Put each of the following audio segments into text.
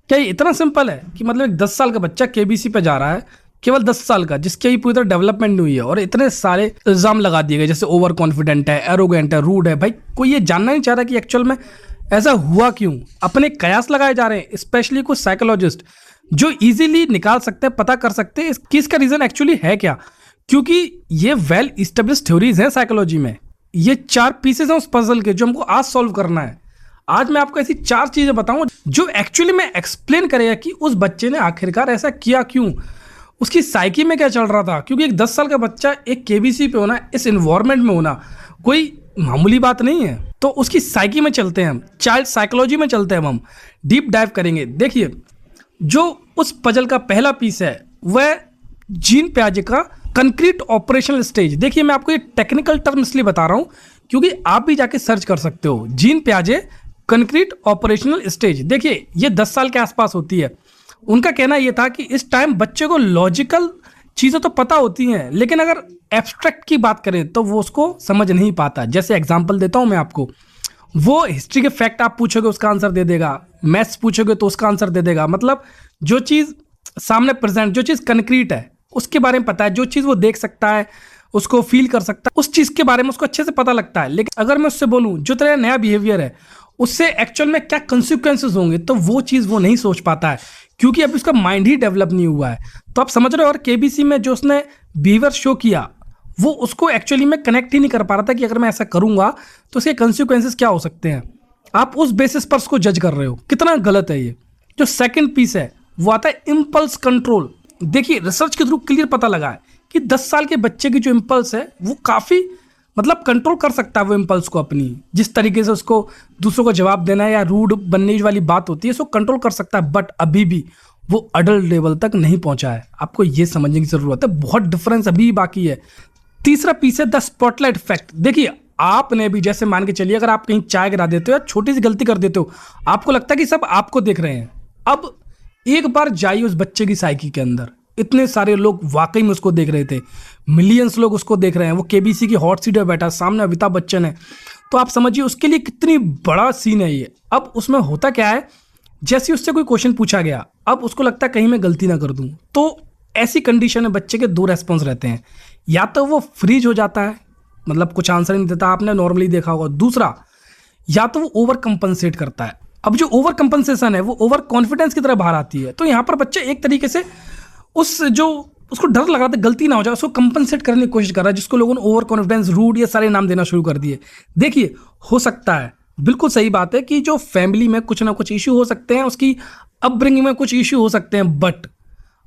क्या ये इतना सिंपल है कि मतलब एक 10 साल का बच्चा केबीसी पे जा रहा है, केवल 10 साल का, जिसकी पूरी तरह डेवलपमेंट नहीं हुई है, और इतने सारे इल्जाम लगा दिए गए जैसे ओवर कॉन्फिडेंट है, एरोगेंट है, रूड है। भाई कोई ये जानना नहीं चाह रहा कि एक्चुअल में ऐसा हुआ क्यों। अपने कयास लगाए जा रहे हैं, स्पेशली कुछ साइकोलॉजिस्ट जो इजीली निकाल सकते हैं, पता कर सकते हैं कि इसका रीजन एक्चुअली है क्या। क्योंकि ये वेल इस्टेब्लिश थ्योरीज हैं साइकोलॉजी में। ये 4 पीसेस हैं उस पजल के जो हमको आज सॉल्व करना है। आज मैं आपको ऐसी 4 चीजें बताऊंगा जो एक्चुअली में एक्सप्लेन करेगा कि उस बच्चे ने आखिरकार ऐसा किया क्यों, उसकी साइकी में क्या चल रहा था। क्योंकि एक 10 साल का बच्चा एक केबीसी पे होना, इस इन्वायरमेंट में होना कोई मामूली बात नहीं है। तो उसकी साइकी में चलते हैं हम, चाइल्ड साइकोलॉजी में चलते हैं हम, डीप डाइव करेंगे। देखिए, जो उस पजल का पहला पीस है वह जीन पियाजे का कंक्रीट ऑपरेशनल स्टेज। देखिए, मैं आपको ये टेक्निकल टर्म इसलिए बता रहा हूं क्योंकि आप भी जाके सर्च कर सकते हो, जीन पियाजे कंक्रीट ऑपरेशनल स्टेज। देखिए, ये 10 साल के आसपास होती है। उनका कहना यह था कि इस टाइम बच्चे को लॉजिकल चीज़ें तो पता होती हैं, लेकिन अगर एब्स्ट्रैक्ट की बात करें तो वो उसको समझ नहीं पाता। जैसे एग्जांपल देता हूं मैं आपको, वो हिस्ट्री के फैक्ट आप पूछोगे उसका आंसर दे देगा, मैथ्स पूछोगे तो उसका आंसर दे देगा। मतलब जो चीज़ सामने प्रेजेंट, जो चीज़ कंक्रीट है उसके बारे में पता है, जो चीज़ वो देख सकता है, उसको फील कर सकता है, उस चीज़ के बारे में उसको अच्छे से पता लगता है। लेकिन अगर मैं उससे बोलूँ जो तेरा नया बिहेवियर है उससे एक्चुअल में क्या कंसिक्वेंसेस होंगे, तो वो चीज़ वो नहीं सोच पाता है क्योंकि अभी उसका माइंड ही डेवलप नहीं हुआ है। तो आप समझ रहे हो। और केबीसी में जो उसने बिहेवियर शो किया वो उसको एक्चुअली में कनेक्ट ही नहीं कर पा रहा था कि अगर मैं ऐसा करूंगा तो उसके कंसिक्वेंसेस क्या हो सकते हैं। आप उस बेसिस पर उसको जज कर रहे हो, कितना गलत है ये। जो सेकंड पीस है वो आता है इम्पल्स कंट्रोल। देखिए, रिसर्च के थ्रू क्लियर पता लगा है कि 10 साल के बच्चे की जो इम्पल्स है वो काफ़ी मतलब कंट्रोल कर सकता है वो इम्पल्स को अपनी। जिस तरीके से उसको दूसरों को जवाब देना है या रूड बनने वाली बात होती है उसको कंट्रोल कर सकता है, बट अभी भी वो अडल्ट लेवल तक नहीं पहुंचा है। आपको ये समझने की जरूरत है, बहुत डिफरेंस अभी बाकी है। तीसरा पीस है द स्पॉटलाइट इफेक्ट। देखिए, आपने भी जैसे मान के चलिए, अगर आप कहीं चाय गिरा देते हो या छोटी सी गलती कर देते हो, आपको लगता है कि सब आपको देख रहे हैं। अब एक बार जाइए उस बच्चे की साइकी के अंदर, इतने सारे लोग वाकई में उसको देख रहे थे, मिलियंस लोग उसको देख रहे हैं, वो केबीसी की हॉट सीट पे बैठा, सामने अमिताभ बच्चन है। तो आप समझिए उसके लिए कितनी बड़ा सीन है ये। अब उसमें होता क्या है, जैसे उससे कोई क्वेश्चन पूछा गया, अब उसको लगता है कहीं मैं गलती ना कर दूं। तो ऐसी कंडीशन में बच्चे के 2 रेस्पॉन्स रहते हैं, या तो वो फ्रीज हो जाता है, मतलब कुछ आंसर नहीं देता, आपने नॉर्मली देखा होगा। दूसरा, या तो वो ओवर कंपनसेट करता है। अब जो ओवर कंपनसेशन है वो ओवर कॉन्फिडेंस की तरह बाहर आती है। तो यहाँ पर बच्चा एक तरीके से उस जो उसको डर लग रहा था गलती ना हो जाए, उसको कंपनसेट करने की कोशिश कर रहा है, जिसको लोगों ने ओवर कॉन्फिडेंस, रूड, ये सारे नाम देना शुरू कर दिए। देखिए, हो सकता है, बिल्कुल सही बात है कि जो फैमिली में कुछ ना कुछ इश्यू हो सकते हैं, उसकी अपब्रिंगिंग में कुछ इश्यू हो सकते हैं, बट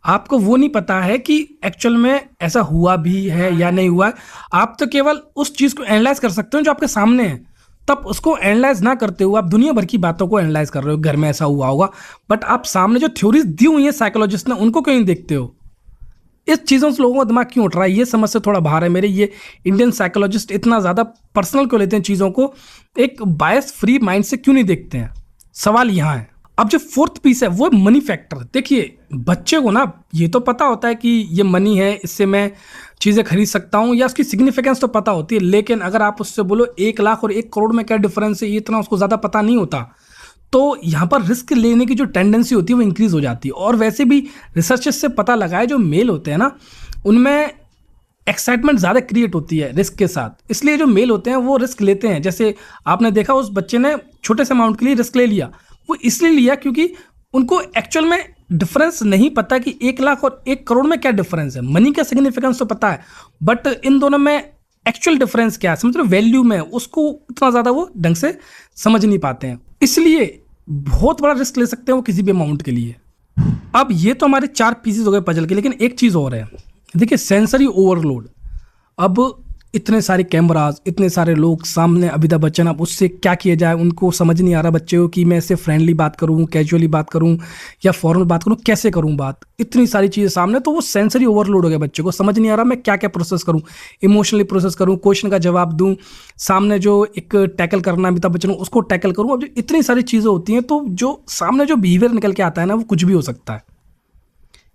आपको वो नहीं पता है कि एक्चुअल में ऐसा हुआ भी है या नहीं हुआ है। आप तो केवल उस चीज़ को एनालाइज कर सकते हो जो आपके सामने है। तब उसको एनालाइज ना करते हुए आप दुनिया भर की बातों को एनालाइज कर रहे हो, घर में ऐसा हुआ होगा, बट आप सामने जो थ्योरीज दी हुई है साइकोलॉजिस्ट ने उनको क्यों नहीं देखते हो। इस चीज़ों से लोगों का दिमाग क्यों उठ रहा है, ये समझ से थोड़ा बाहर है मेरे। ये इंडियन साइकोलॉजिस्ट इतना ज़्यादा पर्सनल क्यों लेते हैं चीज़ों को, एक बायस फ्री माइंड से क्यों नहीं देखते हैं, सवाल यहाँ है। अब जो 4th पीस है वो मनी फैक्टर। देखिए, बच्चे को ना ये तो पता होता है कि ये मनी है, इससे मैं चीज़ें खरीद सकता हूँ, या उसकी सिग्निफिकेंस तो पता होती है। लेकिन अगर आप उससे बोलो 1 लाख और 1 करोड़ में क्या डिफरेंस है, ये इतना उसको ज़्यादा पता नहीं होता। तो यहाँ पर रिस्क लेने की जो टेंडेंसी होती है वो इंक्रीज हो जाती है। और वैसे भी रिसर्चेस से पता लगा है जो मेल होते हैं ना, उनमें एक्साइटमेंट ज़्यादा क्रिएट होती है रिस्क के साथ, इसलिए जो मेल होते हैं वो रिस्क लेते हैं। जैसे आपने देखा उस बच्चे ने छोटे से अमाउंट के लिए रिस्क ले लिया, वो इसलिए लिया क्योंकि उनको एक्चुअल में डिफरेंस नहीं पता कि 1 लाख और 1 करोड़ में क्या डिफरेंस है। मनी का सिग्निफिकेंस तो पता है, बट इन दोनों में एक्चुअल डिफरेंस क्या है, समझ रहे हो, वैल्यू में, उसको इतना ज़्यादा वो ढंग से समझ नहीं पाते हैं। इसलिए बहुत बड़ा रिस्क ले सकते हैं वो किसी भी अमाउंट के लिए। अब ये तो हमारे 4 पीसेस हो गए पजल के, लेकिन एक चीज़ और है। देखिए, सेंसरी ओवरलोड। अब इतने सारे कैमराज, इतने सारे लोग सामने, अमिताभ बच्चन, अब उससे क्या किया जाए, उनको समझ नहीं आ रहा बच्चे को कि मैं इससे फ्रेंडली बात करूं, कैजुअली बात करूं या फॉर्मल बात करूं, कैसे करूं बात, इतनी सारी चीज़ें सामने। तो वो सेंसरी ओवरलोड हो गया, बच्चे को समझ नहीं आ रहा मैं क्या क्या प्रोसेस करूं, इमोशनली प्रोसेस करूं, क्वेश्चन का जवाब दूं, सामने जो एक टैकल करना अमिताभ बच्चन उसको टैकल करूं। अब जो इतनी सारी चीज़ें होती हैं तो जो सामने जो बिहेवियर निकल के आता है ना वो कुछ भी हो सकता है।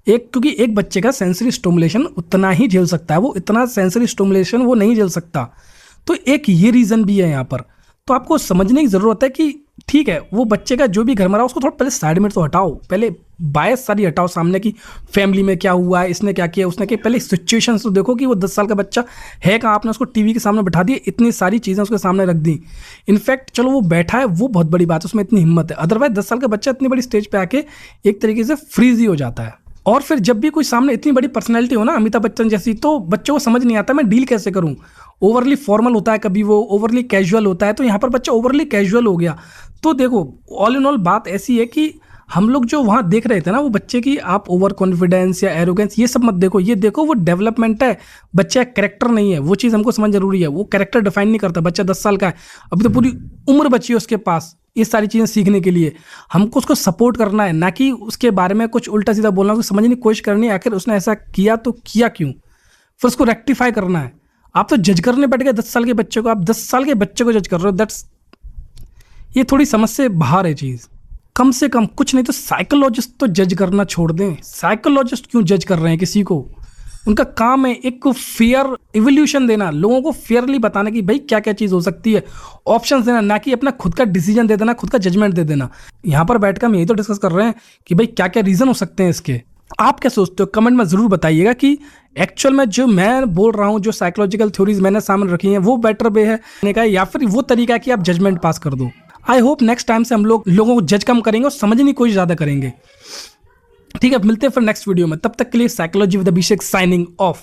क्योंकि एक बच्चे का सेंसरी स्टिमुलेशन उतना ही झेल सकता है, वो इतना सेंसरी स्टिमुलेशन वो नहीं झेल सकता। तो एक ये रीज़न भी है यहाँ पर। तो आपको समझने की ज़रूरत है कि ठीक है, वो बच्चे का जो भी घर में रहा उसको थोड़ा पहले साइड में तो हटाओ, पहले बायस सारी हटाओ सामने की, फैमिली में क्या हुआ है, इसने क्या किया, उसने क्या, पहले सिचुएशन तो देखो कि वो 10 साल का बच्चा है कहाँ। आपने उसको टीवी के सामने बैठा दिया, इतनी सारी चीज़ें उसके सामने रख दी। इनफैक्ट चलो वो बैठा है, वो बहुत बड़ी बात है, उसमें इतनी हिम्मत है। अदरवाइज 10 साल का बच्चा इतनी बड़ी स्टेज पे आके एक तरीके से फ्रीज ही हो जाता है। और फिर जब भी कोई सामने इतनी बड़ी पर्सनैलिटी हो ना, अमिताभ बच्चन जैसी, तो बच्चों को समझ नहीं आता मैं डील कैसे करूं। ओवरली फॉर्मल होता है, कभी वो ओवरली कैजुअल होता है, तो यहाँ पर बच्चा ओवरली कैजुअल हो गया। तो देखो ऑल इन ऑल बात ऐसी है कि हम लोग जो वहाँ देख रहे थे ना वो बच्चे की, आप ओवर कॉन्फिडेंस या एरोगेंस ये सब मत देखो, ये देखो वो डेवलपमेंट है, बच्चा कैरेक्टर नहीं है। वो चीज़ हमको समझ जरूरी है। वो कैरेक्टर डिफाइन नहीं करता। बच्चा 10 साल का है, अभी तो पूरी उम्र बची है उसके पास ये सारी चीज़ें सीखने के लिए। हमको उसको सपोर्ट करना है, ना कि उसके बारे में कुछ उल्टा सीधा बोलना। उसको समझने की कोशिश करनी है, आखिर उसने ऐसा किया तो किया क्यों, फिर उसको रेक्टिफाई करना है। आप तो जज करने बैठ गए 10 साल के बच्चे को, आप 10 साल के बच्चे को जज कर रहे हो। दैट्स, ये थोड़ी समझ से बाहर है चीज़। कम से कम कुछ नहीं तो साइकोलॉजिस्ट तो जज करना छोड़ दें। साइकोलॉजिस्ट क्यों जज कर रहे हैं किसी को? उनका काम है एक फेयर इवोल्यूशन देना, लोगों को फेयरली बताना कि भाई क्या क्या चीज़ हो सकती है, ऑप्शंस देना, ना कि अपना खुद का डिसीजन दे देना, खुद का जजमेंट दे देना। यहाँ पर बैठकर हम यही तो डिस्कस कर रहे हैं कि भाई क्या क्या रीज़न हो सकते हैं इसके। आप क्या सोचते हो? कमेंट में ज़रूर बताइएगा कि एक्चुअल में जो मैं बोल रहा हूँ, जो साइकोलॉजिकल थ्योरीज मैंने सामने रखी हैं, वो बेटर वे है का, या फिर वो तरीका है कि आप जजमेंट पास कर दो। आई होप नेक्स्ट टाइम से हम लोगों को जज कम करेंगे और समझने की कोशिश ज़्यादा करेंगे। ठीक है, मिलते हैं फिर नेक्स्ट वीडियो में। तब तक के लिए psychology with Abhishek signing off.